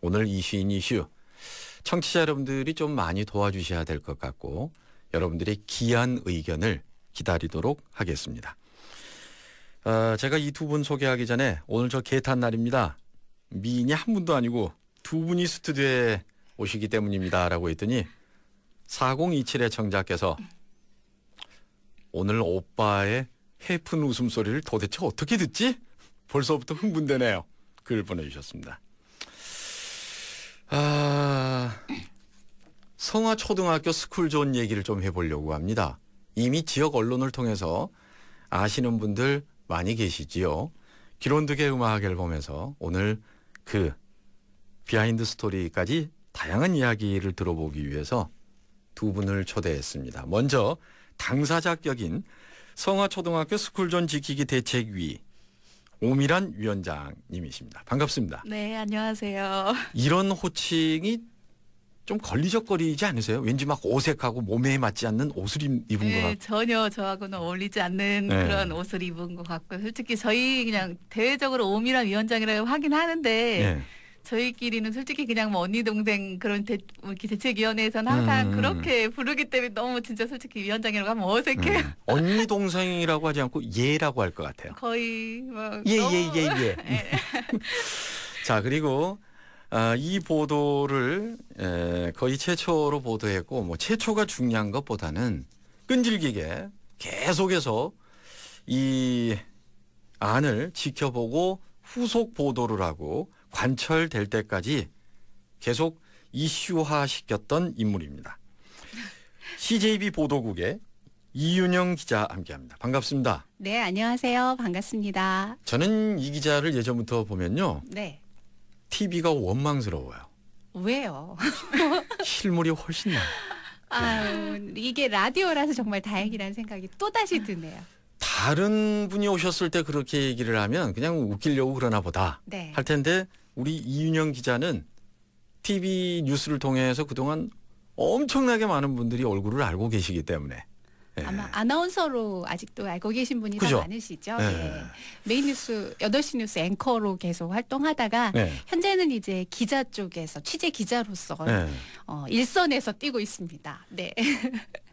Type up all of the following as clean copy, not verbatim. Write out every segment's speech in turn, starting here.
오늘 이슈인 이슈. 청취자 여러분들이 좀 많이 도와주셔야 될 것 같고 여러분들의 귀한 의견을 기다리도록 하겠습니다. 제가 이 두 분 소개하기 전에 오늘 저 개탄 날입니다. 미인이 한 분도 아니고 두 분이 스튜디오에 오시기 때문입니다. 라고 했더니 4027의 청자께서 오늘 오빠의 해픈 웃음소리를 도대체 어떻게 듣지? 벌써부터 흥분되네요. 글 보내주셨습니다. 성화초등학교 스쿨존 얘기를 좀 해보려고 합니다. 이미 지역 언론을 통해서 아시는 분들 많이 계시지요. 기론득의 음악 앨범에서 오늘 그 비하인드 스토리까지 다양한 이야기를 들어보기 위해서 두 분을 초대했습니다. 먼저 당사자격인 성화초등학교 스쿨존 지키기 대책위 오미란 위원장님이십니다. 반갑습니다. 네, 안녕하세요. 이런 호칭이 좀 걸리적거리지 않으세요? 왠지 막 어색하고 몸에 맞지 않는 옷을 입은 것 네, 같고. 전혀 저하고는 어울리지 않는 네. 그런 옷을 입은 것 같고요. 솔직히 저희 그냥 대외적으로 오미란 위원장이라고 하긴 하는데 네. 저희끼리는 솔직히 그냥 뭐 언니 동생 그런 대책위원회에서는 항상 그렇게 부르기 때문에 너무 진짜 솔직히 위원장이라고 하면 어색해요. 언니 동생이라고 하지 않고 예라고 할 것 같아요. 거의 뭐 예. 네. 자, 그리고 이 보도를 거의 최초로 보도했고 뭐 최초가 중요한 것보다는 끈질기게 계속해서 이 안을 지켜보고 후속 보도를 하고 관철될 때까지 계속 이슈화 시켰던 인물입니다. CJB 보도국의 이윤영 기자 함께합니다. 반갑습니다. 네, 안녕하세요. 반갑습니다. 저는 이 기자를 예전부터 보면요. 네. TV가 원망스러워요. 왜요? 실물이 훨씬 나아요. 아유, 이게 라디오라서 정말 다행이라는 생각이 또다시 드네요. 다른 분이 오셨을 때 그렇게 얘기를 하면 그냥 웃기려고 그러나 보다 네. 할 텐데 우리 이윤영 기자는 TV 뉴스를 통해서 그동안 엄청나게 많은 분들이 얼굴을 알고 계시기 때문에 아마 아나운서로 아직도 알고 계신 분이 그죠? 더 많으시죠. 네. 네. 메인 뉴스 8시 뉴스 앵커로 계속 활동하다가 네. 현재는 이제 기자 쪽에서 취재 기자로서 네. 일선에서 뛰고 있습니다. 네.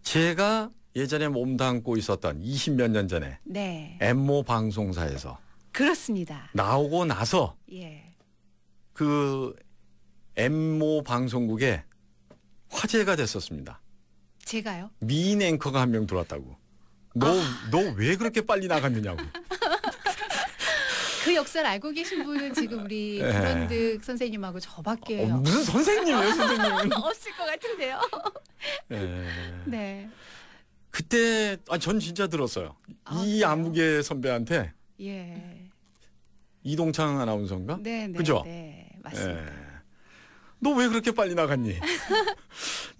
제가 예전에 몸담고 있었던 20몇 년 전에 네. 엠모 방송사에서 그렇습니다. 나오고 나서 예. 그 엠모 방송국에 화제가 됐었습니다. 제가요? 미인 앵커가 한 명 들어왔다고. 너 왜 그렇게 빨리 나갔느냐고. 그 역사를 알고 계신 분은 지금 우리 네. 기론득 선생님하고 저밖에요. 무슨 선생님이에요, 선생님. 없을 것 같은데요. 네. 네. 그때 전 진짜 들었어요. 이 그래요? 안무계 선배한테 예. 이동창 아나운서인가? 네, 네. 그죠? 네, 맞습니다. 너 왜 그렇게 빨리 나갔니?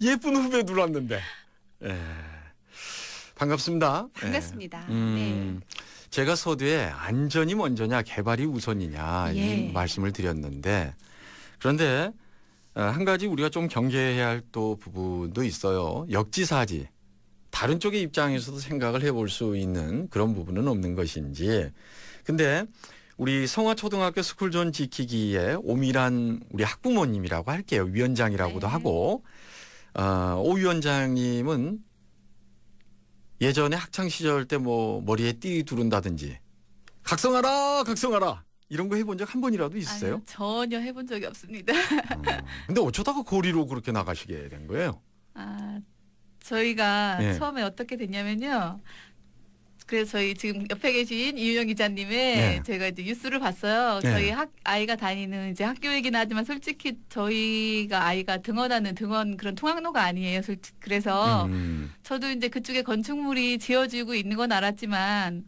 예쁜 후배 들어왔는데. 반갑습니다. 반갑습니다. 네. 제가 서두에 안전이 먼저냐 개발이 우선이냐 이 말씀을 드렸는데 그런데 한 가지 우리가 좀 경계해야 할 또 부분도 있어요. 역지사지. 다른 쪽의 입장에서도 생각을 해볼 수 있는 그런 부분은 없는 것인지. 근데 우리 성화초등학교 스쿨존 지키기의 오미란 우리 학부모님이라고 할게요. 위원장이라고도 네. 하고 오 위원장님은 예전에 학창 시절 때 뭐 머리에 띠 두른다든지 각성하라 이런 거 해본 적 한 번이라도 있으세요? 아니요, 전혀 해본 적이 없습니다. 근데 어쩌다가 거리로 그렇게 나가시게 된 거예요? 저희가 네. 처음에 어떻게 됐냐면요. 그래서 저희 지금 옆에 계신 이윤영 기자님의 네. 제가 이제 뉴스를 봤어요. 네. 저희 아이가 다니는 이제 학교이긴 하지만 솔직히 저희가 아이가 등원하는 그런 통학로가 아니에요. 그래서 저도 이제 그쪽에 건축물이 지어지고 있는 건 알았지만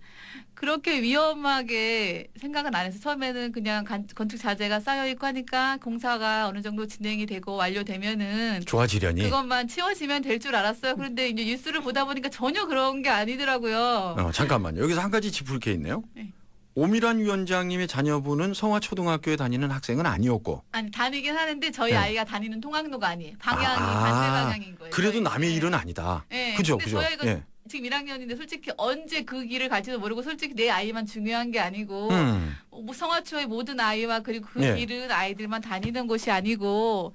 그렇게 위험하게 생각은 안 해서 처음에는 그냥 건축 자재가 쌓여 있고 하니까 공사가 어느 정도 진행이 되고 완료되면은 좋아지려니? 그것만 치워지면 될 줄 알았어요. 그런데 이제 뉴스를 보다 보니까 전혀 그런 게 아니더라고요. 잠깐만요. 여기서 한 가지 짚을 게 있네요. 네. 오미란 위원장님의 자녀분은 성화초등학교에 다니는 학생은 아니었고. 아니 다니긴 하는데 저희 네. 아이가 다니는 통학로가 아니에요. 방향이 반대 방향인 거예요. 그래도 저희. 남의 네. 일은 아니다. 네. 그죠, 근데 그죠. 저희 아이가 예. 지금 1학년인데 솔직히 언제 그 길을 갈지도 모르고 솔직히 내 아이만 중요한 게 아니고 뭐 성화초의 모든 아이와 그리고 그 예. 길은 아이들만 다니는 곳이 아니고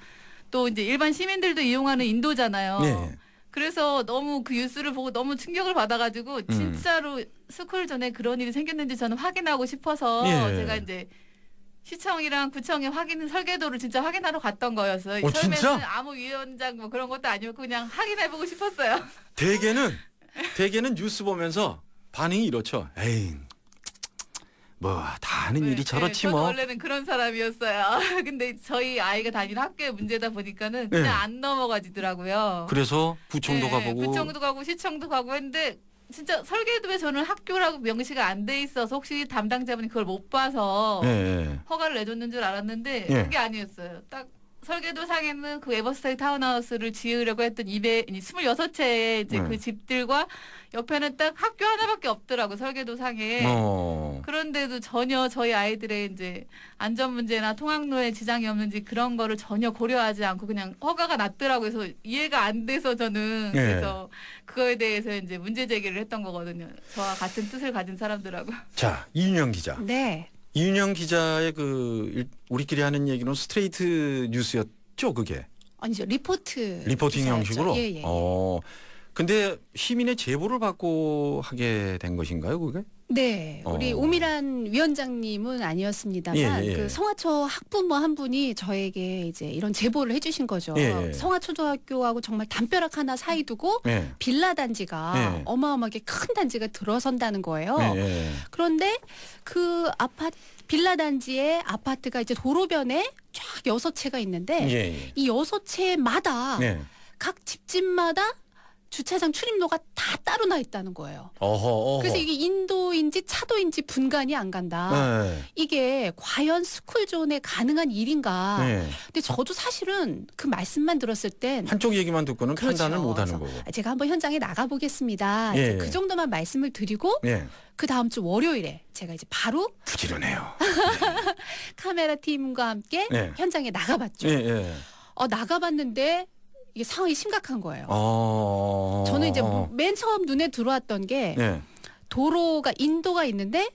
또 이제 일반 시민들도 이용하는 인도잖아요. 예. 그래서 너무 그 뉴스를 보고 너무 충격을 받아가지고 진짜로 스쿨 전에 그런 일이 생겼는지 저는 확인하고 싶어서 예. 제가 이제 시청이랑 구청에 설계도를 진짜 확인하러 갔던 거였어요. 진짜? 처음에는 아무 위원장 뭐 그런 것도 아니고 그냥 확인해보고 싶었어요. 대개는 뉴스 보면서 반응이 이렇죠. 에이, 뭐 다 하는 일이 저렇지 저는 뭐. 원래는 그런 사람이었어요. 근데 저희 아이가 다니는 학교의 문제다 보니까는 그냥 네. 안 넘어가지더라고요. 그래서 구청도 가보고. 구청도 가고 시청도 가고 했는데 진짜 설계도에 저는 학교라고 명시가 안 돼 있어서 혹시 담당자분이 그걸 못 봐서 예. 허가를 내줬는 줄 알았는데 예. 그게 아니었어요. 딱 설계도 상에는 그 에버스타일 타운하우스를 지으려고 했던 26채의 이제 그 집들과 옆에는 딱 학교 하나밖에 없더라고 설계도 상에. 그런데도 전혀 저희 아이들의 이제 안전 문제나 통학로에 지장이 없는지 그런 거를 전혀 고려하지 않고 그냥 허가가 났더라고요. 그래서 이해가 안 돼서 저는 그래서 그거에 대해서 이제 문제 제기를 했던 거거든요. 저와 같은 뜻을 가진 사람들하고. 자, 이윤영 기자. 네. 이윤영 기자의 우리끼리 하는 얘기는 스트레이트 뉴스였죠, 그게? 아니죠. 리포팅 기사였죠. 형식으로? 예. 근데 시민의 제보를 받고 하게 된 것인가요, 그게? 네, 우리 오미란 위원장님은 아니었습니다만 그 성화초 학부모 한 분이 저에게 이제 이런 제보를 해주신 거죠. 성화초등학교하고 정말 담벼락 하나 사이 두고 빌라 단지가 어마어마하게 큰 단지가 들어선다는 거예요. 그런데 그 빌라 단지의 아파트가 이제 도로변에 쫙 6채가 있는데 이 6채마다 각 집집마다 주차장 출입로가 다 따로 나 있다는 거예요. 그래서 이게 인도인지 차도인지 분간이 안 간다. 이게 과연 스쿨존에 가능한 일인가. 근데 저도 사실은 그 말씀만 들었을 땐 한쪽 얘기만 듣고는 판단을 못하는 거고. 제가 한번 현장에 나가보겠습니다. 그 정도만 말씀을 드리고 그 다음 주 월요일에 제가 이제 바로 부지런해요. 카메라 팀과 함께 현장에 나가봤죠. 나가봤는데 이게 상황이 심각한 거예요. 저는 이제 맨 처음 눈에 들어왔던 게 도로가 인도가 있는데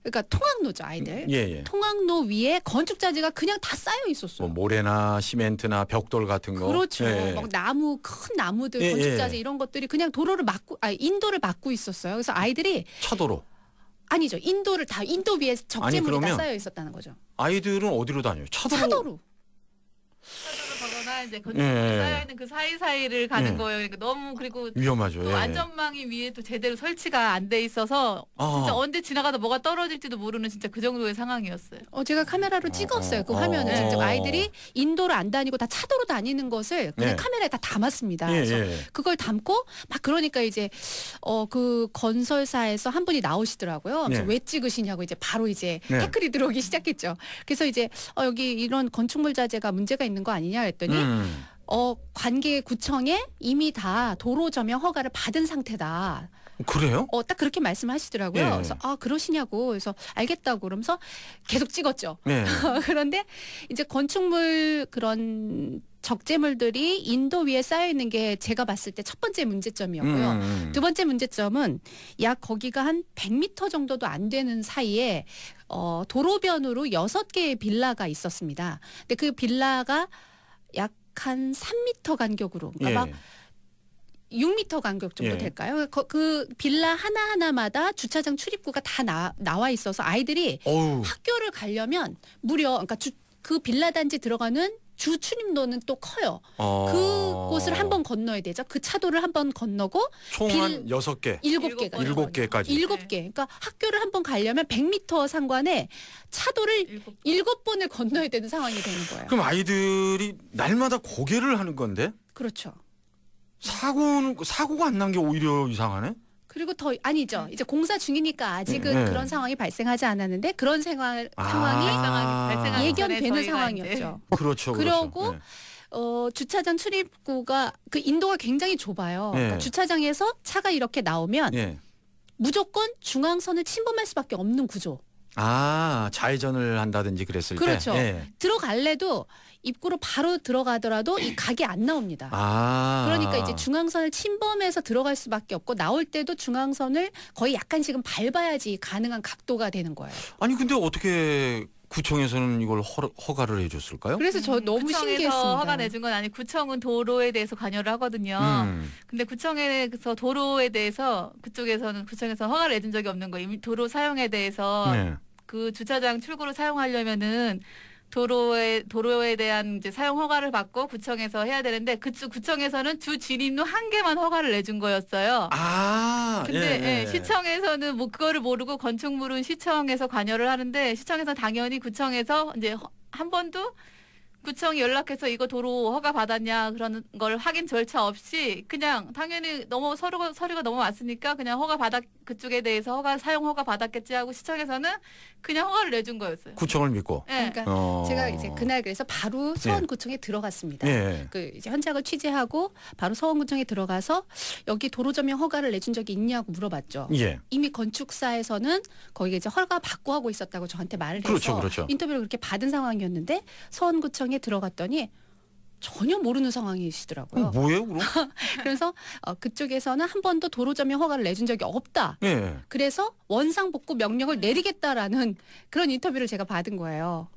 그러니까 통학로죠, 아이들. 통학로 위에 건축자재가 그냥 다 쌓여 있었어요. 뭐 모래나 시멘트나 벽돌 같은 거. 그렇죠. 막 큰 나무들, 건축자재 이런 것들이 그냥 인도를 막고 있었어요. 그래서 아이들이 차도로. 아니죠. 인도 위에 적재물이 다 쌓여 있었다는 거죠. 아이들은 어디로 다녀요? 차도로 가거나 이제 건축물이 쌓여 있는 그 사이사이를 가는 거예요. 그러니까 너무 그리고 위험하죠. 또 안전망이 위에 또 제대로 설치가 안 돼 있어서 진짜 언제 지나가다 뭐가 떨어질지도 모르는 진짜 그 정도의 상황이었어요. 제가 카메라로 찍었어요. 그 화면을 직접 아이들이 인도를 안 다니고 다 차도로 다니는 것을 그냥 카메라에 다 담았습니다. 그래서 그걸 담고 막 그러니까 이제 그 건설사에서 한 분이 나오시더라고요. 그래서 왜 찍으시냐고 이제 바로 이제 태클이 들어오기 시작했죠. 그래서 이제 여기 이런 건축물 자재가 문제가 있는 거 아니냐 했더니 관계 구청에 이미 다 도로 점용 허가를 받은 상태다. 그래요? 딱 그렇게 말씀하시더라고요. 그래서 그러시냐고. 그래서 알겠다고 그러면서 계속 찍었죠. 그런데 이제 건축물 그런 적재물들이 인도 위에 쌓여 있는 게 제가 봤을 때 첫 번째 문제점이었고요. 두 번째 문제점은 약 거기가 한 100m 정도도 안 되는 사이에 도로변으로 6개의 빌라가 있었습니다. 근데 그 빌라가 약 한 3m 간격으로 그러니까 막 6m 간격 정도 될까요? 그 빌라 하나하나마다 주차장 출입구가 다 나와 있어서 아이들이 학교를 가려면 무려 그러니까 그 빌라 단지 들어가는 주 출입로는 또 커요. 그곳을 한번 건너야 되죠. 그 차도를 한번 건너고 총 한 6개. 7개까지. 7개. 그러니까 학교를 한번 가려면 100m 상관에 차도를 7번을 건너야 되는 상황이 되는 거예요. 그럼 아이들이 날마다 고개를 하는 건데? 그렇죠. 사고가 안 난 게 오히려 이상하네? 그리고 아니죠. 이제 공사 중이니까 아직은 그런 상황이 발생하지 않았는데 그런 상황이 예견되는 상황이었죠. 그렇죠. 그러고 주차장 출입구가 그 인도가 굉장히 좁아요. 그러니까 주차장에서 차가 이렇게 나오면 무조건 중앙선을 침범할 수밖에 없는 구조. 좌회전을 한다든지 그랬을 그렇죠. 때. 예. 들어갈래도 입구로 바로 들어가더라도 이 각이 안 나옵니다. 그러니까 이제 중앙선을 침범해서 들어갈 수밖에 없고 나올 때도 중앙선을 거의 약간씩은 밟아야지 가능한 각도가 되는 거예요. 아니 근데 어떻게 구청에서는 이걸 허가를 해줬을까요? 그래서 저 너무 신기했습니다. 구청에서 허가 내준 건 아니, 구청은 도로에 대해서 관여를 하거든요. 근데 구청에서 도로에 대해서 구청에서 허가를 내준 적이 없는 거예요. 도로 사용에 대해서 네. 그 주차장 출구로 사용하려면은 도로에 대한 이제 사용 허가를 받고 구청에서 해야 되는데 구청에서는 주 진입로 한 개만 허가를 내준 거였어요. 근데 예, 시청에서는 뭐 그거를 모르고 건축물은 시청에서 관여를 하는데 시청에서 당연히 구청에서 이제 한 번도 구청이 연락해서 이거 도로 허가 받았냐 그런 걸 확인 절차 없이 그냥 당연히 서류가 넘어왔으니까 그냥 그쪽에 대해서 사용 허가 받았겠지 하고 시청에서는 그냥 허가를 내준 거였어요. 구청을 믿고. 네. 그러니까 제가 이제 그날 그래서 바로 서원구청에 들어갔습니다. 그 이제 현장을 취재하고 바로 서원구청에 들어가서 여기 도로 점용 허가를 내준 적이 있냐고 물어봤죠. 이미 건축사에서는 거기에 이제 허가 받고 하고 있었다고 저한테 말을 해서 그렇죠. 인터뷰를 그렇게 받은 상황이었는데 서원구청에 들어갔더니 전혀 모르는 상황이시더라고요. 뭐예요, 그럼? 그래서 그쪽에서는 한 번도 도로 점용 허가를 내준 적이 없다. 그래서 원상복구 명령을 내리겠다라는 그런 인터뷰를 제가 받은 거예요.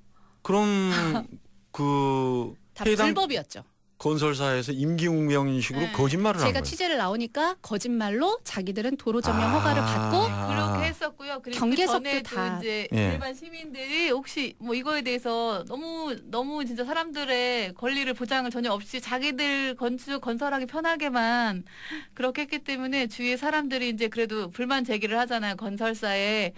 그럼 다 불법이었죠. 건설사에서 임기응명식으로 거짓말을 한 거예요. 제가 취재를 나오니까 거짓말로 자기들은 도로 점용 허가를 받고 그렇게 했었고요. 그리고 경계석도 다 이제 일반 시민들이 혹시 뭐 이거에 대해서 너무 진짜 사람들의 권리를 보장을 전혀 없이 자기들 건설하기 편하게만 그렇게 했기 때문에 주위에 사람들이 이제 그래도 불만 제기를 하잖아요. 건설사에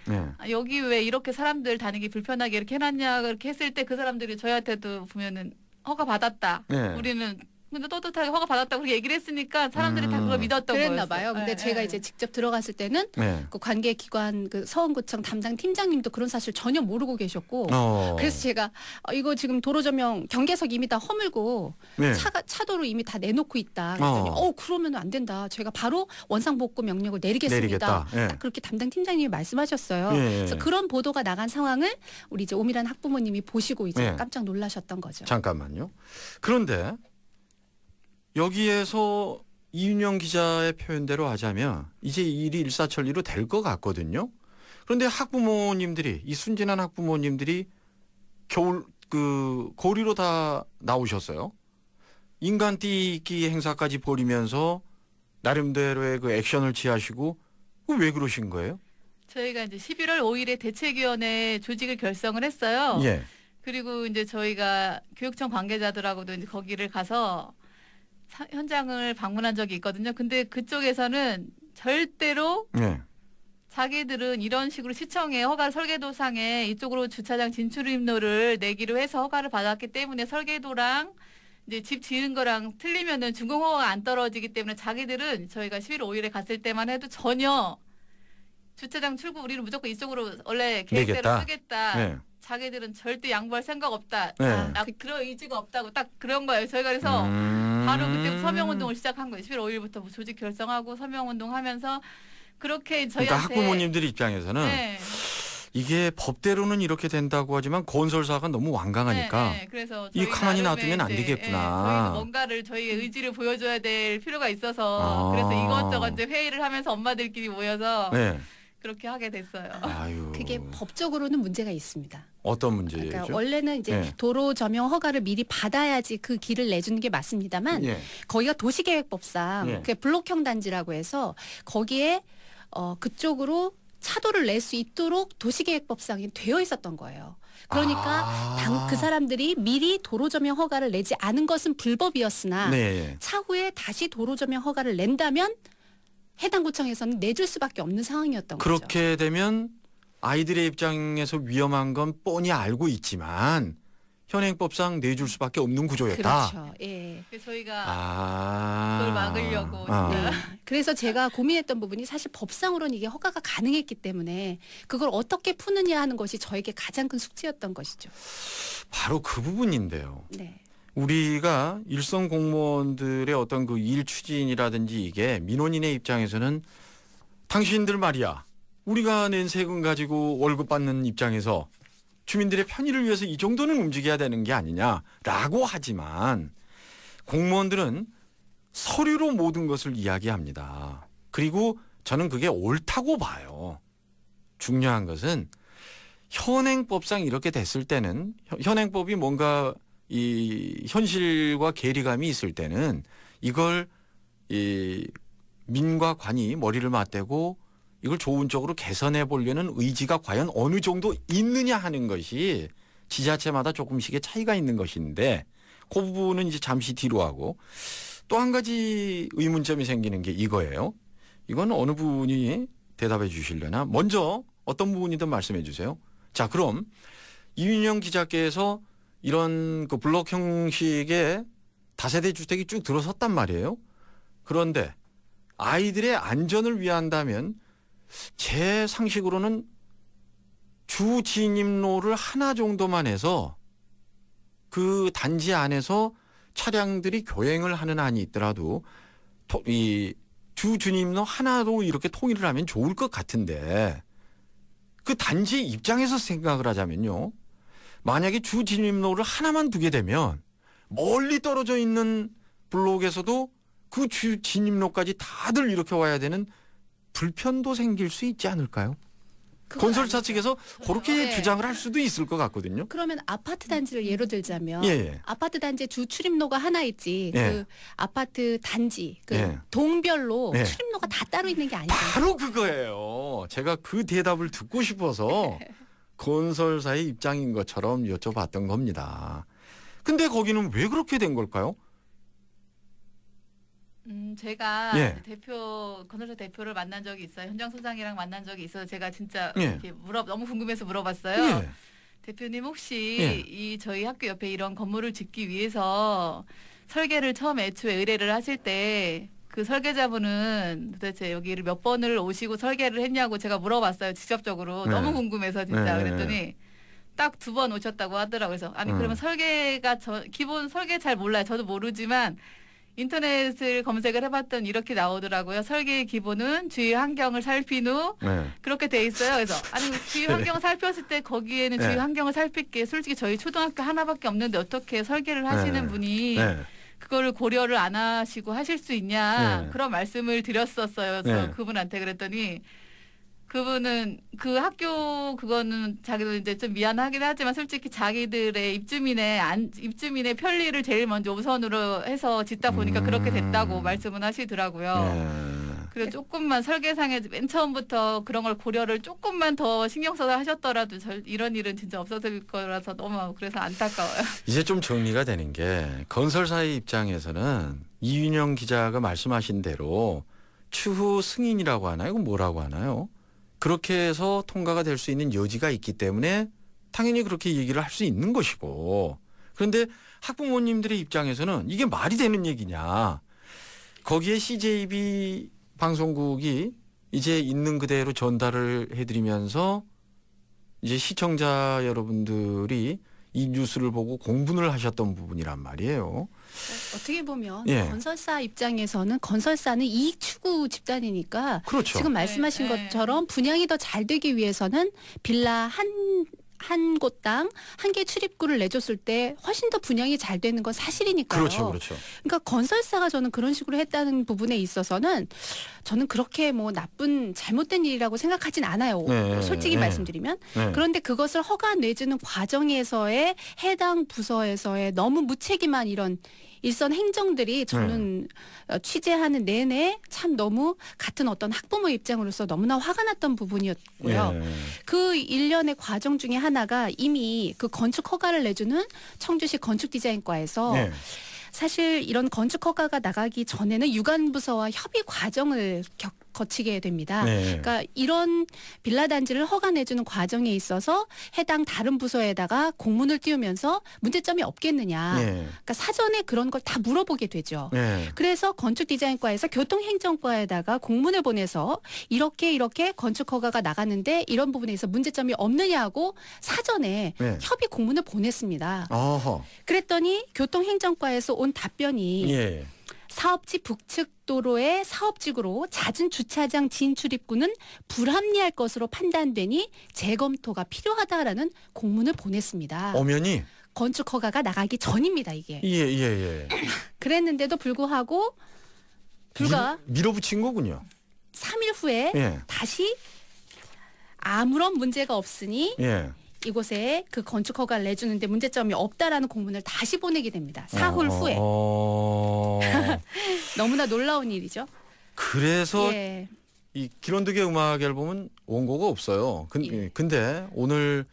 여기 왜 이렇게 사람들 다니기 불편하게 이렇게 해놨냐 그렇게 했을 때 그 사람들이 저희한테도 보면은 허가 받았다. 우리는 근데 떳떳하게 허가 받았다고 그렇게 얘기를 했으니까 사람들이 다 그걸 믿었던 거였어요. 그랬나 봐요. 근데 제가 이제 직접 들어갔을 때는 그 관계기관 그 서원구청 담당 팀장님도 그런 사실 전혀 모르고 계셨고 그래서 제가 이거 지금 도로 점용 경계석 이미 다 허물고 차도로 이미 다 내놓고 있다. 그랬더니 그러면 안 된다. 제가 바로 원상복구 명령을 내리겠습니다. 딱 그렇게 담당 팀장님이 말씀하셨어요. 그래서 그런 보도가 나간 상황을 우리 이제 오미란 학부모님이 보시고 이제 깜짝 놀라셨던 거죠. 잠깐만요. 그런데 여기에서 이윤영 기자의 표현대로 하자면 이제 일이 일사천리로 될 것 같거든요. 그런데 이 순진한 학부모님들이 고리로 다 나오셨어요. 인간 띠기 행사까지 벌이면서 나름대로의 그 액션을 취하시고 왜 그러신 거예요? 저희가 이제 11월 5일에 대책위원회 조직을 결성을 했어요. 그리고 이제 저희가 교육청 관계자들하고도 이제 거기를 가서 현장을 방문한 적이 있거든요. 근데 그쪽에서는 절대로 자기들은 이런 식으로 시청에 설계도상에 이쪽으로 주차장 진출입로를 내기로 해서 허가를 받았기 때문에 설계도랑 이제 집 지은 거랑 틀리면은 준공허가가 안 떨어지기 때문에 자기들은 저희가 11월 5일에 갔을 때만 해도 전혀 주차장 출구 우리는 무조건 이쪽으로 원래 계획대로 쓰겠다. 자기들은 절대 양보할 생각 없다. 그런 의지가 없다고 딱 그런 거예요. 저희가 그래서 바로 그때부터 서명운동을 시작한 거예요. 11월 5일부터 조직 결성하고 서명운동하면서 그렇게 저희한테. 그러니까 학부모님들 입장에서는 이게 법대로는 이렇게 된다고 하지만 건설사가 너무 완강하니까 그래서 이 가만히 놔두면 안 되겠구나. 뭔가를 저희의 의지를 보여줘야 될 필요가 있어서 그래서 이것저것 이제 회의를 하면서 엄마들끼리 모여서 그렇게 하게 됐어요. 그게 법적으로는 문제가 있습니다. 어떤 문제죠? 그러니까 원래는 이제 도로 점용 허가를 미리 받아야지 그 길을 내주는 게 맞습니다만 거기가 도시계획법상 그게 블록형 단지라고 해서 거기에 그쪽으로 차도를 낼 수 있도록 도시계획법상이 되어 있었던 거예요. 그러니까 그 사람들이 미리 도로 점용 허가를 내지 않은 것은 불법이었으나 차후에 다시 도로 점용 허가를 낸다면 해당 구청에서는 내줄 수밖에 없는 상황이었던 거죠. 그렇게 되면 아이들의 입장에서 위험한 건 뻔히 알고 있지만 현행법상 내줄 수밖에 없는 구조였다. 그렇죠. 그래서 저희가 그걸 막으려고. 그래서 제가 고민했던 부분이 사실 법상으로는 이게 허가가 가능했기 때문에 그걸 어떻게 푸느냐 하는 것이 저에게 가장 큰 숙제였던 것이죠. 바로 그 부분인데요. 우리가 일선 공무원들의 어떤 그 일 추진이라든지 이게 민원인의 입장에서는 당신들 말이야. 우리가 낸 세금 가지고 월급 받는 입장에서 주민들의 편의를 위해서 이 정도는 움직여야 되는 게 아니냐라고 하지만 공무원들은 서류로 모든 것을 이야기합니다. 그리고 저는 그게 옳다고 봐요. 중요한 것은 현행법상 이렇게 됐을 때는 현행법이 뭔가 이 현실과 괴리감이 있을 때는 이걸 이 민과 관이 머리를 맞대고 이걸 좋은 쪽으로 개선해 보려는 의지가 과연 어느 정도 있느냐 하는 것이 지자체마다 조금씩의 차이가 있는 것인데 그 부분은 이제 잠시 뒤로 하고 또 한 가지 의문점이 생기는 게 이거예요. 이건 어느 분이 대답해 주시려나? 먼저 어떤 부분이든 말씀해 주세요. 자, 그럼 이윤영 기자께서 이런 그 블록 형식의 다세대 주택이 쭉 들어섰단 말이에요. 그런데 아이들의 안전을 위한다면 제 상식으로는 주 진입로를 하나 정도만 해서 그 단지 안에서 차량들이 교행을 하는 한이 있더라도 이 주 진입로 하나로 이렇게 통일을 하면 좋을 것 같은데 그 단지 입장에서 생각을 하자면요. 만약에 주 진입로를 하나만 두게 되면 멀리 떨어져 있는 블록에서도 그 주 진입로까지 다들 이렇게 와야 되는 불편도 생길 수 있지 않을까요? 건설사 측에서 그렇게 네. 주장을 할 수도 있을 것 같거든요. 그러면 아파트 단지를 예로 들자면 예. 아파트 단지에 주 출입로가 하나 있지. 예. 그 아파트 단지 그 예. 동별로 예. 출입로가 다 따로 있는 게 아니죠. 바로 그거예요. 제가 그 대답을 듣고 싶어서 건설사의 입장인 것처럼 여쭤봤던 겁니다. 근데 거기는 왜 그렇게 된 걸까요? 제가 예. 건설사 대표를 만난 적이 있어요. 현장 소장이랑 만난 적이 있어서 제가 진짜 예. 이렇게 너무 궁금해서 물어봤어요. 예. 대표님 혹시 예. 이 저희 학교 옆에 이런 건물을 짓기 위해서 설계를 처음에 애초에 의뢰를 하실 때 그 설계자분은 도대체 여기를 몇 번을 오시고 설계를 했냐고 제가 물어봤어요. 직접적으로. 네. 너무 궁금해서 진짜. 네. 그랬더니 딱 2번 오셨다고 하더라고요. 그래서 아니 그러면 설계가 기본 설계 잘 몰라요. 저도 모르지만 인터넷을 검색을 해봤더니 이렇게 나오더라고요. 설계의 기본은 주위 환경을 살핀 후 네. 그렇게 돼 있어요. 그래서 아니 주위 환경을 살폈을 때 거기에는 주위 네. 환경을 살필 게 솔직히 저희 초등학교 하나밖에 없는데 어떻게 설계를 하시는 네. 분이 네. 그거를 고려를 안 하시고 하실 수 있냐 네. 그런 말씀을 드렸었어요. 그래서 네. 그분한테 그랬더니 그분은 그 학교 그거는 자기도 이제 좀 미안하긴 하지만 솔직히 자기들의 입주민의 편리를 제일 먼저 우선으로 해서 짓다 보니까 그렇게 됐다고 말씀은 하시더라고요. 네. 그래서 조금만 설계상에 맨 처음부터 그런 걸 고려를 조금만 더 신경 써서 하셨더라도 이런 일은 진짜 없었을 거라서 너무 그래서 안타까워요. 이제 좀 정리가 되는 게 건설사의 입장에서는 이윤영 기자가 말씀하신 대로 추후 승인이라고 하나요? 이건 뭐라고 하나요? 그렇게 해서 통과가 될 수 있는 여지가 있기 때문에 당연히 그렇게 얘기를 할 수 있는 것이고 그런데 학부모님들의 입장에서는 이게 말이 되는 얘기냐. 거기에 CJB 방송국이 이제 있는 그대로 전달을 해드리면서 이제 시청자 여러분들이 이 뉴스를 보고 공분을 하셨던 부분이란 말이에요. 어떻게 보면 예. 건설사 입장에서는 건설사는 이익 추구 집단이니까 그렇죠. 지금 말씀하신 네. 것처럼 분양이 더 잘 되기 위해서는 빌라 한 곳당 한 개 출입구를 내줬을 때 훨씬 더 분양이 잘 되는 건 사실이니까요. 그렇죠, 그렇죠. 그러니까 건설사가 저는 그런 식으로 했다는 부분에 있어서는 저는 그렇게 뭐 나쁜 잘못된 일이라고 생각하진 않아요. 네, 솔직히 네. 말씀드리면. 네. 그런데 그것을 허가 내주는 과정에서의 해당 부서에서의 너무 무책임한 이런 일선 행정들이 저는 취재하는 내내 참 너무 같은 어떤 학부모 입장으로서 너무나 화가 났던 부분이었고요. 예. 그 일련의 과정 중에 하나가 이미 그 건축 허가를 내주는 청주시 건축디자인과에서 네. 사실 이런 건축 허가가 나가기 전에는 유관부서와 협의 과정을 거치게 됩니다. 네. 그러니까 이런 빌라 단지를 허가 내주는 과정에 있어서 해당 다른 부서에다가 공문을 띄우면서 문제점이 없겠느냐. 네. 그러니까 사전에 그런 걸 다 물어보게 되죠. 네. 그래서 건축디자인과에서 교통행정과에다가 공문을 보내서 이렇게 건축 허가가 나갔는데 이런 부분에서 문제점이 없느냐고 사전에 네. 협의 공문을 보냈습니다. 어허. 그랬더니 교통행정과에서 온 답변이 예. 사업지 북측 고속도로의 사업지구로 잦은 주차장 진출입구는 불합리할 것으로 판단되니 재검토가 필요하다라는 공문을 보냈습니다. 엄연히 건축 허가가 나가기 전입니다, 이게. 예. 그랬는데도 불구하고 밀어붙인 거군요. 3일 후에 다시 아무런 문제가 없으니 이곳에 그 건축 허가를 내주는데 문제점이 없다라는 공문을 다시 보내게 됩니다. 사흘 후에. 너무나 놀라운 일이죠. 그래서 이 길원득의 음악 앨범은 원고가 없어요. 근데 오늘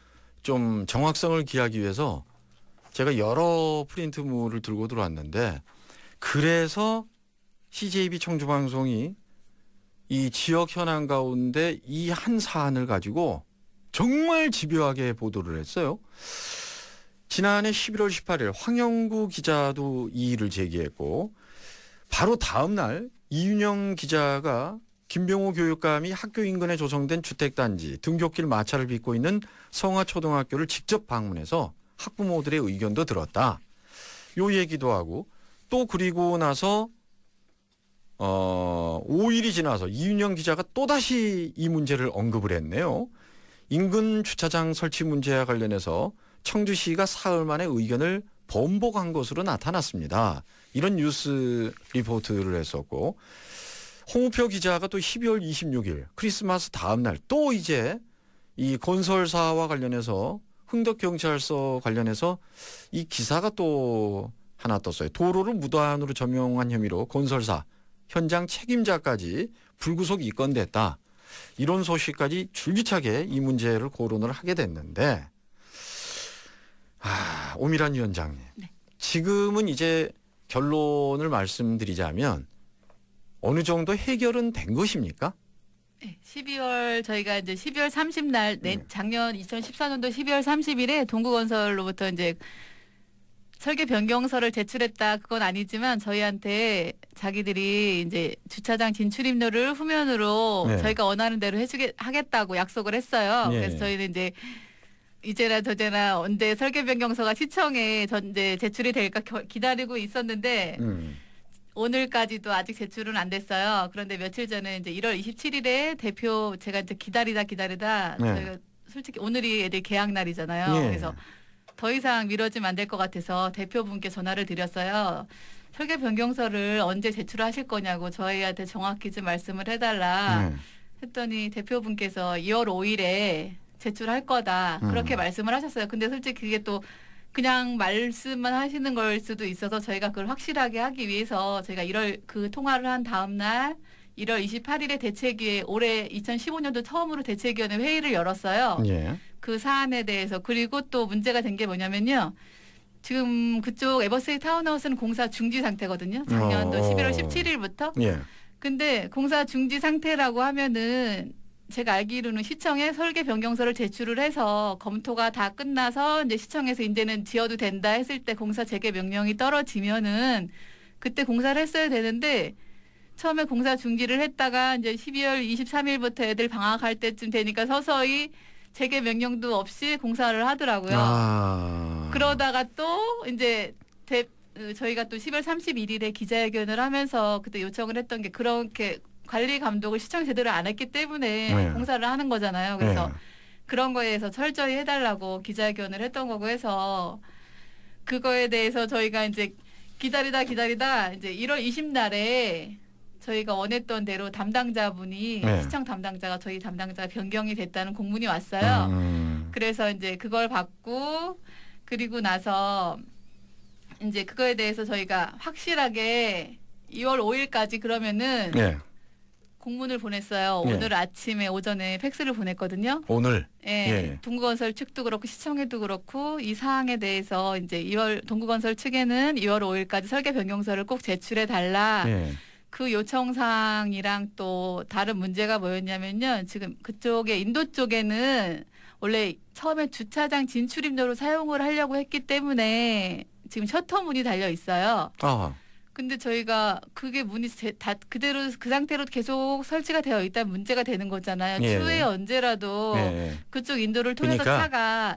좀 정확성을 기하기 위해서 제가 여러 프린트물을 들고 들어왔는데, 그래서 CJB 청주방송이 이 지역 현안 가운데 이 한 사안을 가지고 정말 집요하게 보도를 했어요. 지난해 11월 18일 황영구 기자도 이 일을 제기했고, 바로 다음 날 이윤영 기자가 김병호 교육감이 학교 인근에 조성된 주택단지 등굣길 마찰을 빚고 있는 성화초등학교를 직접 방문해서 학부모들의 의견도 들었다, 요 얘기도 하고, 또 그리고 나서 5일이 지나서 이윤영 기자가 또다시 이 문제를 언급을 했네요. 인근 주차장 설치 문제와 관련해서 청주시가 사흘 만에 의견을 번복한 것으로 나타났습니다. 이런 뉴스 리포트를 했었고, 홍우표 기자가 또 12월 26일 크리스마스 다음 날 또 이제 이 건설사와 관련해서 흥덕경찰서 관련해서 이 기사가 또 하나 떴어요. 도로를 무단으로 점용한 혐의로 건설사 현장 책임자까지 불구속 입건됐다, 이런 소식까지 줄기차게 이 문제를 거론을 하게 됐는데, 오미란 위원장님, 지금은 이제 결론을 말씀드리자면 어느 정도 해결은 된 것입니까? 네, 12월 저희가 이제 12월 30날 작년 2014년도 12월 30일에 동구건설로부터 이제 설계 변경서를 제출했다. 그건 아니지만 저희한테 자기들이 이제 주차장 진출입로를 후면으로 저희가 원하는 대로 하겠다고 약속을 했어요. 그래서 저희는 이제 이제나 저제나 언제 설계 변경서가 시청에 이제 제출이 될까 기다리고 있었는데 오늘까지도 아직 제출은 안 됐어요. 그런데 며칠 전에 이제 1월 27일에 대표 제가 이제 기다리다 저희가 솔직히 오늘이 애들 개학 날이잖아요. 그래서 더 이상 미뤄지면 안 될 것 같아서 대표분께 전화를 드렸어요. 설계 변경서를 언제 제출하실 거냐고 저희한테 정확히 좀 말씀을 해달라 했더니 대표분께서 2월 5일에 제출할 거다, 그렇게 말씀을 하셨어요. 근데 솔직히 그게 또 그냥 말씀만 하시는 걸 수도 있어서 저희가 그걸 확실하게 하기 위해서 저희가 그 통화를 한 다음 날 1월 28일에 대책위에 올해 2015년도 처음으로 대책위원회 회의를 열었어요. 그 사안에 대해서. 그리고 또 문제가 된 게 뭐냐면요. 지금 그쪽 에버스테이 타운하우스는 공사 중지 상태거든요. 작년도 11월 17일부터. 근데 공사 중지 상태라고 하면은 제가 알기로는 시청에 설계 변경서를 제출을 해서 검토가 다 끝나서 이제 시청에서 이제는 지어도 된다 했을 때 공사 재개 명령이 떨어지면은 그때 공사를 했어야 되는데, 처음에 공사 중지를 했다가 이제 12월 23일부터 애들 방학할 때쯤 되니까 서서히 재개 명령도 없이 공사를 하더라고요. 그러다가 또 이제 저희가 또 10월 31일에 기자회견을 하면서 그때 요청을 했던 게 그렇게 관리 감독을 시청이 제대로 안 했기 때문에 공사를 하는 거잖아요. 그래서 그런 거에 대해서 철저히 해달라고 기자회견을 했던 거고 해서 그거에 대해서 저희가 이제 기다리다 이제 1월 20날에 저희가 원했던 대로 담당자분이 시청 담당자가 저희 담당자가 변경이 됐다는 공문이 왔어요. 그래서 이제 그걸 받고 그리고 나서 이제 그거에 대해서 저희가 확실하게 2월 5일까지 그러면은 공문을 보냈어요. 오늘 아침에 오전에 팩스를 보냈거든요. 오늘? 동구건설 측도 그렇고 시청에도 그렇고 이 사항에 대해서 이제 동구건설 측에는 2월 5일까지 설계 변경서를 꼭 제출해 달라. 그 요청사항이랑 또 다른 문제가 뭐였냐면요. 지금 그쪽에 인도 쪽에는 원래 처음에 주차장 진출입로로 사용을 하려고 했기 때문에 지금 셔터 문이 달려 있어요. 근데 저희가 그게 문이 다 그대로 그 상태로 계속 설치가 되어 있다면 문제가 되는 거잖아요. 추후에 언제라도 그쪽 인도를 통해서 그러니까 차가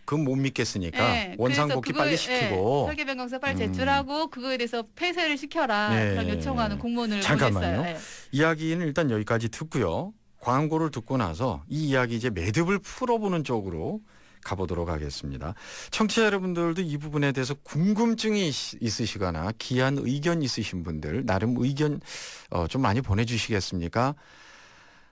그건 못 믿겠으니까 네. 원상복귀 빨리 시키고 설계 변경서 빨리 제출하고 그거에 대해서 폐쇄를 시켜라 그런 요청하는 공문을 잠깐만요. 보냈어요. 이야기는 일단 여기까지 듣고요. 광고를 듣고 나서 이 이야기 이제 매듭을 풀어보는 쪽으로 가보도록 하겠습니다. 청취자 여러분들도 이 부분에 대해서 궁금증이 있으시거나 기한 의견 있으신 분들 나름 의견 좀 많이 보내주시겠습니까?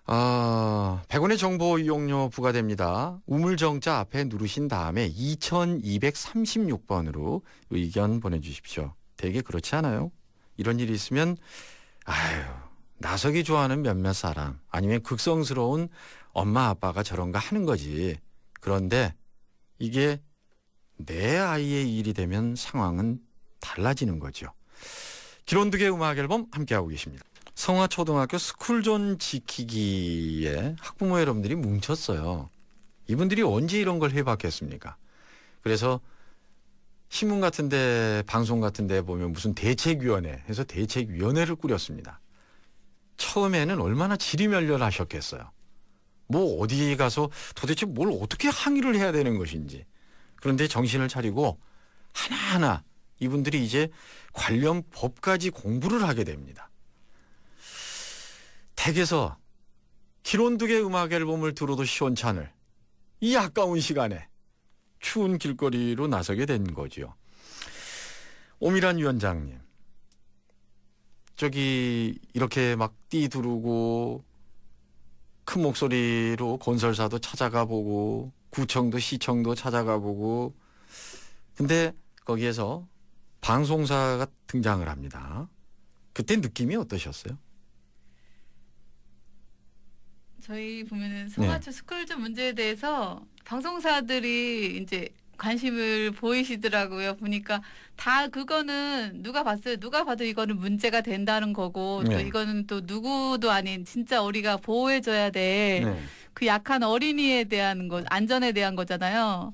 100원의 정보 이용료 부과됩니다. 우물정자 앞에 누르신 다음에 2236번으로 의견 보내주십시오. 되게 그렇지 않아요? 이런 일이 있으면 나서기 좋아하는 몇몇 사람 아니면 극성스러운 엄마 아빠가 저런가 하는 거지. 그런데 이게 내 아이의 일이 되면 상황은 달라지는 거죠. 기론득의 음악 앨범 함께하고 계십니다. 성화초등학교 스쿨존 지키기에 학부모 여러분들이 뭉쳤어요. 이분들이 언제 이런 걸 해봤겠습니까? 그래서 신문 같은데 방송 같은데 보면 무슨 대책위원회 해서 대책위원회를 꾸렸습니다. 처음에는 얼마나 지리멸렬하셨겠어요. 뭐 어디에 가서 도대체 뭘 어떻게 항의를 해야 되는 것인지. 그런데 정신을 차리고 하나하나 이분들이 이제 관련 법까지 공부를 하게 됩니다. 댁에서 기론득의 음악 앨범을 들어도 시원찮을 이 아까운 시간에 추운 길거리로 나서게 된 거죠. 오미란 위원장님, 저기 이렇게 막 뛰두르고 큰 목소리로 건설사도 찾아가 보고 구청도 시청도 찾아가 보고 근데 거기에서 방송사가 등장을 합니다. 그때 느낌이 어떠셨어요? 저희 보면은 성화초 스쿨존 문제에 대해서 방송사들이 이제 관심을 보이시더라고요. 보니까 다 그거는 누가 봤어요. 누가 봐도 이거는 문제가 된다는 거고 또 이거는 또 누구도 아닌 진짜 우리가 보호해줘야 될 그 약한 어린이에 대한 것, 안전에 대한 거잖아요.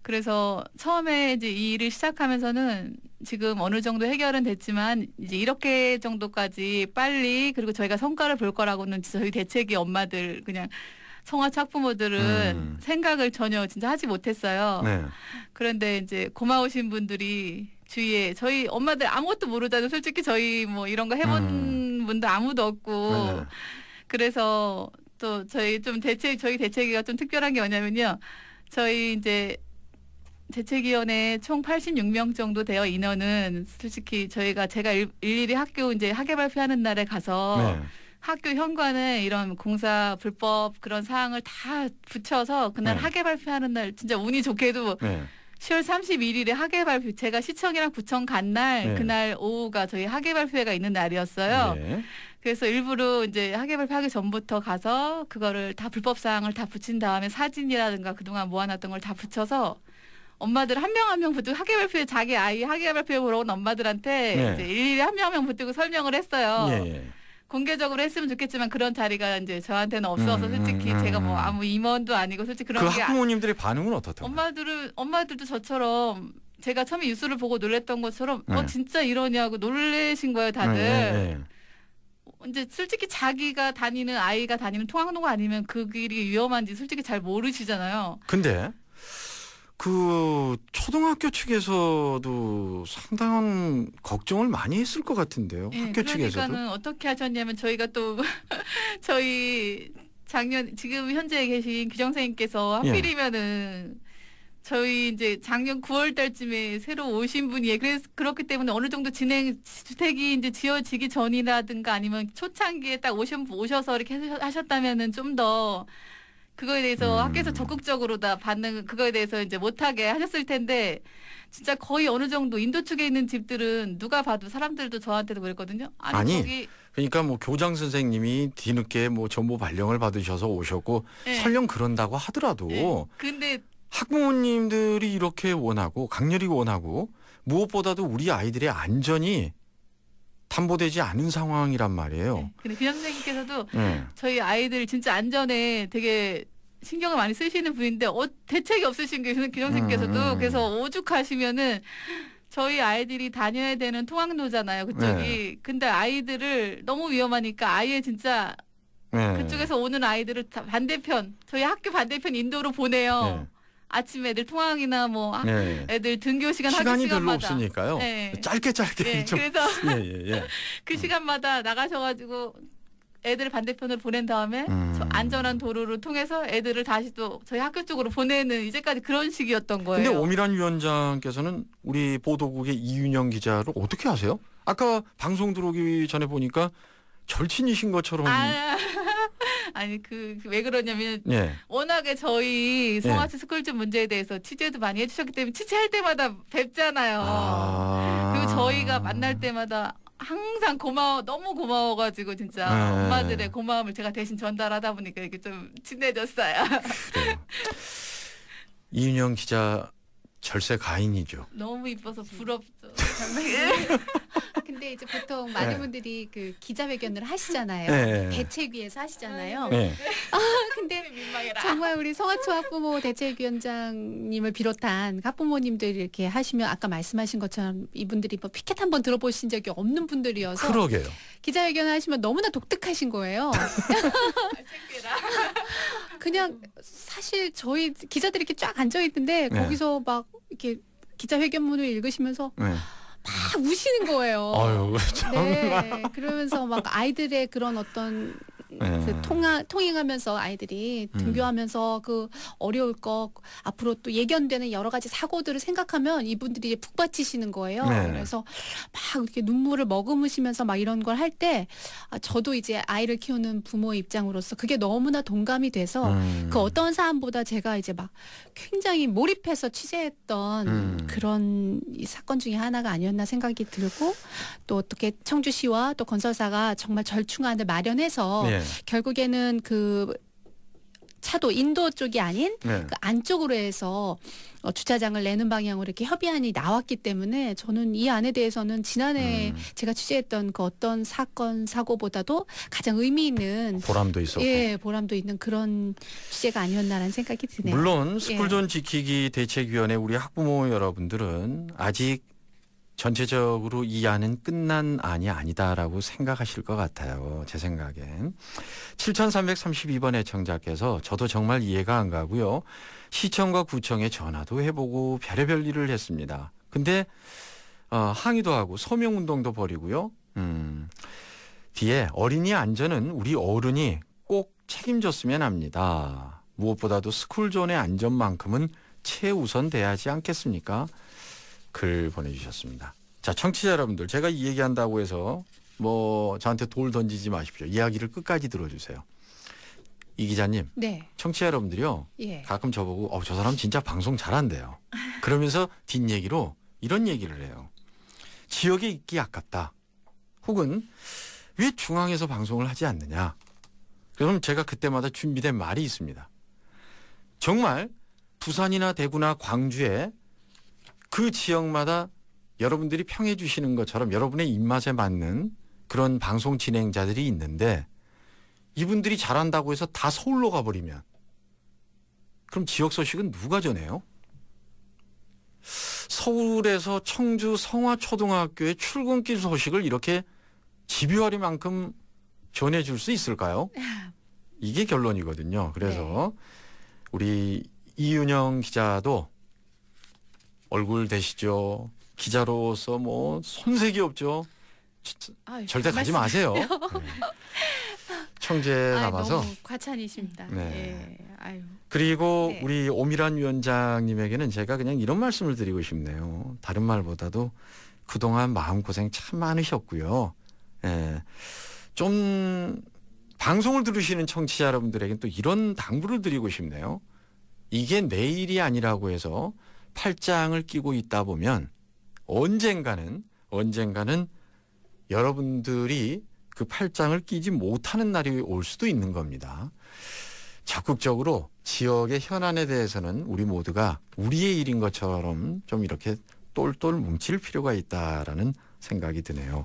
그래서 처음에 이제 이 일을 시작하면서는 지금 어느 정도 해결은 됐지만 이제 이렇게 정도까지 빨리 그리고 저희가 성과를 볼 거라고는 저희 대책위 엄마들 그냥 성화초 학부모들은 생각을 전혀 진짜 하지 못했어요. 그런데 이제 고마우신 분들이 주위에 저희 엄마들 아무것도 모르잖아요. 솔직히 저희 뭐 이런 거 해본 분들 아무도 없고 그래서 또 저희 좀 저희 대책위가 좀 특별한 게 뭐냐면요. 저희 이제 대책위원회 총 86명 정도 되어 인원은 솔직히 제가 일일이 학교 이제 학예 발표하는 날에 가서 학교 현관에 이런 공사 불법 그런 사항을 다 붙여서 그날 학예 발표하는 날 진짜 운이 좋게도 10월 31일에 학예 발표 제가 시청이랑 구청 간 날 그날 오후가 저희 학예 발표회가 있는 날이었어요. 그래서 일부러 이제 학예 발표하기 전부터 가서 그거를 다 불법 사항을 다 붙인 다음에 사진이라든가 그동안 모아놨던 걸 다 붙여서 엄마들 한 명 한 명 붙이고 학예 발표에 자기 아이 학예 발표에 보러 온 엄마들한테 이제 일일이 한 명 한 명 붙이고 설명을 했어요. 공개적으로 했으면 좋겠지만 그런 자리가 이제 저한테는 없어서 솔직히 제가 뭐 아무 임원도 아니고 솔직히 그런 게 학부모님들의 반응은 어떻던가요? 엄마들도 저처럼 제가 처음에 뉴스를 보고 놀랬던 것처럼 진짜 이러냐고 놀래신 거예요, 다들. 이제 솔직히 자기가 다니는 아이가 다니는 통학로가 아니면 그 길이 위험한지 솔직히 잘 모르시잖아요. 근데 그 초등학교 측에서도 상당한 걱정을 많이 했을 것 같은데요. 학교 측에서도. 그러니까는 어떻게 하셨냐면 저희가 또 저희 지금 현재 계신 규정선생님께서 하필이면은 저희 이제 작년 9월 달쯤에 새로 오신 분이에요. 그래서 그렇기 때문에 어느 정도 주택이 이제 지어지기 전이라든가 아니면 초창기에 딱 오셔서 이렇게 하셨다면은 좀 더 그거에 대해서 학교에서 적극적으로 다 그거에 대해서 이제 못하게 하셨을 텐데 진짜 거의 어느 정도 인도 측에 있는 집들은 누가 봐도 사람들도 저한테도 그랬거든요. 그러니까 뭐 교장 선생님이 뒤늦게 뭐 정보 발령을 받으셔서 오셨고 설령 그런다고 하더라도 근데 학부모님들이 이렇게 원하고 강렬히 원하고 무엇보다도 우리 아이들의 안전이 담보되지 않은 상황이란 말이에요. 근데 교장 선생님께서도 저희 아이들 진짜 안전에 되게 신경을 많이 쓰시는 분인데 대책이 없으신 교장 선생님께서도 그래서 오죽하시면은 저희 아이들이 다녀야 되는 통학로잖아요. 그쪽이. 근데 아이들을 너무 위험하니까 아예 진짜 그쪽에서 오는 아이들을 반대편 저희 학교 반대편 인도로 보내요. 아침에 애들 통학이나 뭐 애들 등교 시간 시간이 학교 별로 시간마다 없으니까요. 짧게 좀. 그래서 그 시간마다 나가셔가지고 애들 반대편으로 보낸 다음에 안전한 도로를 통해서 애들을 다시 또 저희 학교 쪽으로 보내는 이제까지 그런 식이었던 거예요. 근데 오미란 위원장께서는 우리 보도국의 이윤영 기자를 어떻게 아세요? 아까 방송 들어오기 전에 보니까 절친이신 것처럼. 아니 왜 그러냐면 워낙에 저희 성화초 스쿨즈 문제에 대해서 취재도 많이 해주셨기 때문에 취재할 때마다 뵙잖아요. 그리고 저희가 만날 때마다 항상 너무 고마워가지고 진짜 엄마들의 고마움을 제가 대신 전달하다 보니까 이게 좀 친해졌어요. 그래요. 이윤영 기자 절세 가인이죠. 너무 이뻐서 부럽죠. 근데 이제 보통 많은 분들이 그 기자회견을 하시잖아요. 대책위에서 하시잖아요. 근데 정말 우리 성화초 학부모 대책위원장님을 비롯한 학부모님들이 이렇게 하시면 아까 말씀하신 것처럼 이분들이 뭐 피켓 한번 들어보신 적이 없는 분들이어서 그러게요. 기자회견을 하시면 너무나 독특하신 거예요. 그냥 사실 저희 기자들이 이렇게 쫙 앉아 있는데 거기서 막 이렇게 기자회견문을 읽으시면서 막 우시는 거예요. 아유, 정말. 그러면서 막 아이들의 그런 어떤 그 통행하면서 아이들이 등교하면서 그 어려울 거 앞으로 또 예견되는 여러 가지 사고들을 생각하면 이분들이 푹 받치시는 거예요. 그래서 막 이렇게 눈물을 머금으시면서 막 이런 걸 할 때 저도 이제 아이를 키우는 부모 입장으로서 그게 너무나 동감이 돼서 그 어떤 사안보다 제가 이제 막 굉장히 몰입해서 취재했던 그런 이 사건 중에 하나가 아니었나 생각이 들고 또 어떻게 청주시와 또 건설사가 정말 절충안을 마련해서 결국에는 그 차도 인도 쪽이 아닌 그 안쪽으로 해서 주차장을 내는 방향으로 이렇게 협의안이 나왔기 때문에 저는 이 안에 대해서는 지난해 제가 취재했던 그 어떤 사건 사고보다도 가장 의미 있는 보람도 있었고 보람도 있는 그런 취재가 아니었나라는 생각이 드네요. 물론 스쿨존 지키기 대책위원회 우리 학부모 여러분들은 아직 전체적으로 이 안은 끝난 안이 아니다라고 생각하실 것 같아요. 제 생각엔. 7332번 애청자께서 저도 정말 이해가 안 가고요. 시청과 구청에 전화도 해보고 별의별 일을 했습니다. 근데 항의도 하고 서명운동도 벌이고요. 뒤에 어린이 안전은 우리 어른이 꼭 책임졌으면 합니다. 무엇보다도 스쿨존의 안전만큼은 최우선 돼야지 않겠습니까? 글 보내주셨습니다. 자, 청취자 여러분들, 제가 이 얘기한다고 해서 뭐 저한테 돌 던지지 마십시오. 이야기를 끝까지 들어주세요. 이 기자님, 청취자 여러분들이요, 가끔 저보고 저 사람 진짜 방송 잘한대요. 그러면서 뒷얘기로 이런 얘기를 해요. 지역에 있기 아깝다. 혹은 왜 중앙에서 방송을 하지 않느냐. 그럼 제가 그때마다 준비된 말이 있습니다. 정말 부산이나 대구나 광주에 그 지역마다 여러분들이 평해 주시는 것처럼 여러분의 입맛에 맞는 그런 방송 진행자들이 있는데 이분들이 잘한다고 해서 다 서울로 가버리면 그럼 지역 소식은 누가 전해요? 서울에서 청주 성화초등학교의 출근길 소식을 이렇게 집요하리만큼 전해줄 수 있을까요? 이게 결론이거든요. 그래서 우리 이윤영 기자도 얼굴 되시죠. 기자로서 뭐 손색이 없죠. 절대 가지 마세요. 청주에 남아서. 너무 과찬이십니다. 그리고 우리 오미란 위원장님에게는 제가 그냥 이런 말씀을 드리고 싶네요. 다른 말보다도 그동안 마음고생 참 많으셨고요. 좀 방송을 들으시는 청취자 여러분들에게는 또 이런 당부를 드리고 싶네요. 이게 내일이 아니라고 해서 팔짱을 끼고 있다 보면 언젠가는 여러분들이 그 팔짱을 끼지 못하는 날이 올 수도 있는 겁니다. 적극적으로 지역의 현안에 대해서는 우리 모두가 우리의 일인 것처럼 좀 이렇게 똘똘 뭉칠 필요가 있다라는 생각이 드네요.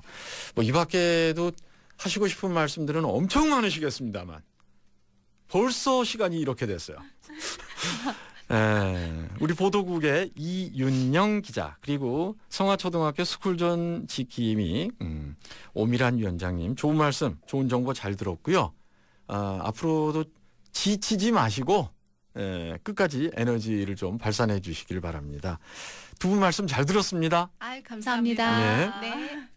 뭐 이 밖에도 하시고 싶은 말씀들은 엄청 많으시겠습니다만 벌써 시간이 이렇게 됐어요. 우리 보도국의 이윤영 기자 그리고 성화초등학교 스쿨존 지킴이 오미란 위원장님 좋은 말씀 좋은 정보 잘 들었고요. 앞으로도 지치지 마시고 끝까지 에너지를 좀 발산해 주시길 바랍니다. 두 분 말씀 잘 들었습니다. 감사합니다. 네.